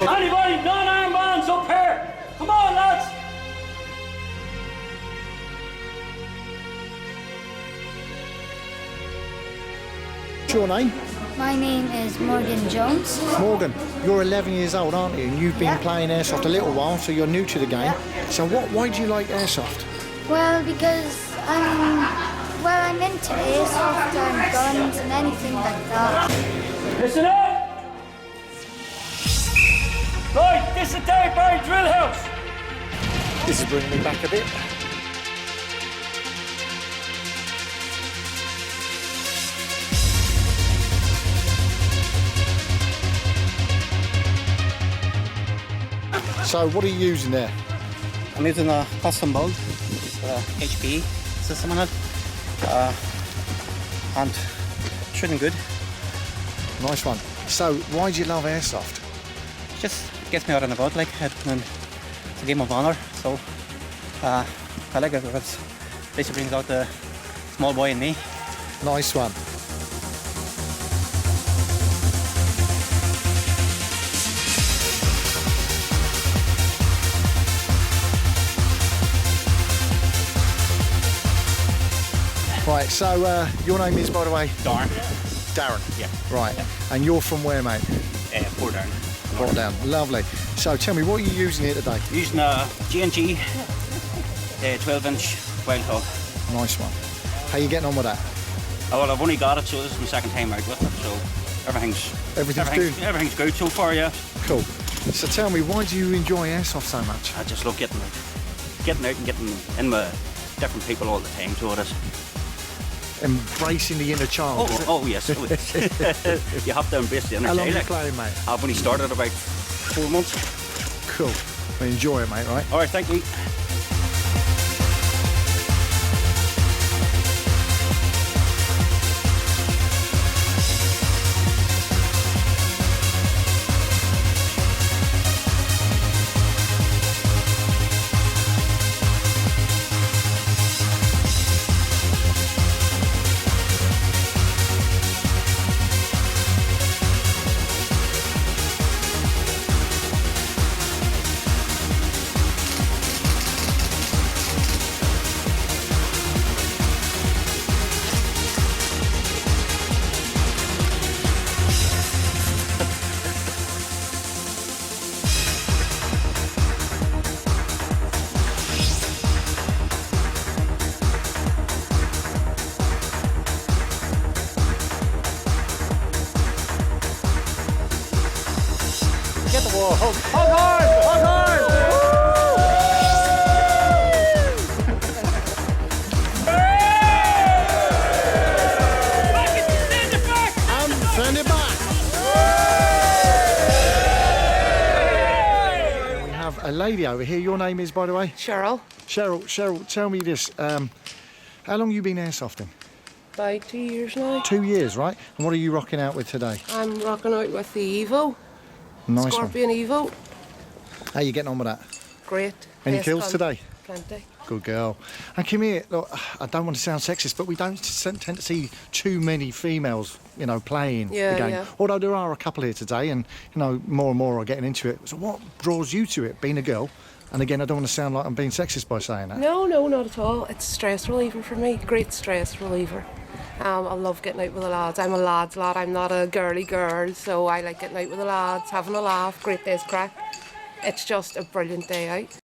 Anybody non-armbands up here? Come on, lads! What's your name? My name is Morgan Jones. Morgan, you're 11 years old, aren't you? And you've been playing Airsoft a little while, so you're new to the game. So why do you like Airsoft? Well, because I'm into Airsoft and guns and anything like that. Listen up! Right, this is Daybury Drill House. This is bringing me back a bit. So what are you using there? I'm using a custom build, HP system on it, and shooting good. Nice one. So why do you love Airsoft? It just gets me out and about, like, and it's a game of honor, so I like it because it basically brings out the small boy in me. Nice one. Right, so your name is, by the way? Darren. Darren? Yeah. Right, and you're from where, mate? Port Darren. Port Down, lovely. So tell me, what are you using here today? Using a G&G 12-inch wild hog. Nice one. How you getting on with that? Oh, well, I've only got it, so this is my second time out with it, so everything's good so far, yeah. Cool. So tell me, why do you enjoy Airsoft so much? I just love getting out and getting in with different people all the time, so it is. Embracing the inner child. Oh yes. You have to embrace the inner How long child. are you playing, mate? I've only started about 4 months. Cool. Well, enjoy it, mate, right? All right, thank you. Get the wall, hug. Hug hard! Hug hard! And send it back! We have a lady over here. Your name is, by the way? Cheryl, Cheryl, tell me this. How long have you been airsofting? about 2 years now. 2 years, right? And what are you rocking out with today? I'm rocking out with the Evo, Nice Scorpion Evo. one. How are you getting on with that? Great. Any Best kills gun. today? Plenty. Good girl. And come here, look, I don't want to sound sexist, but we don't tend to see too many females, playing the game. Yeah. Although there are a couple here today, and, more and more are getting into it. So what draws you to it, being a girl? And again, I don't want to sound like I'm being sexist by saying that. No, not at all. It's stress reliever for me. Great stress reliever. I love getting out with the lads. I'm a lads lad. I'm not a girly girl, so I like getting out with the lads, having a laugh, great day's crack. It's just a brilliant day out.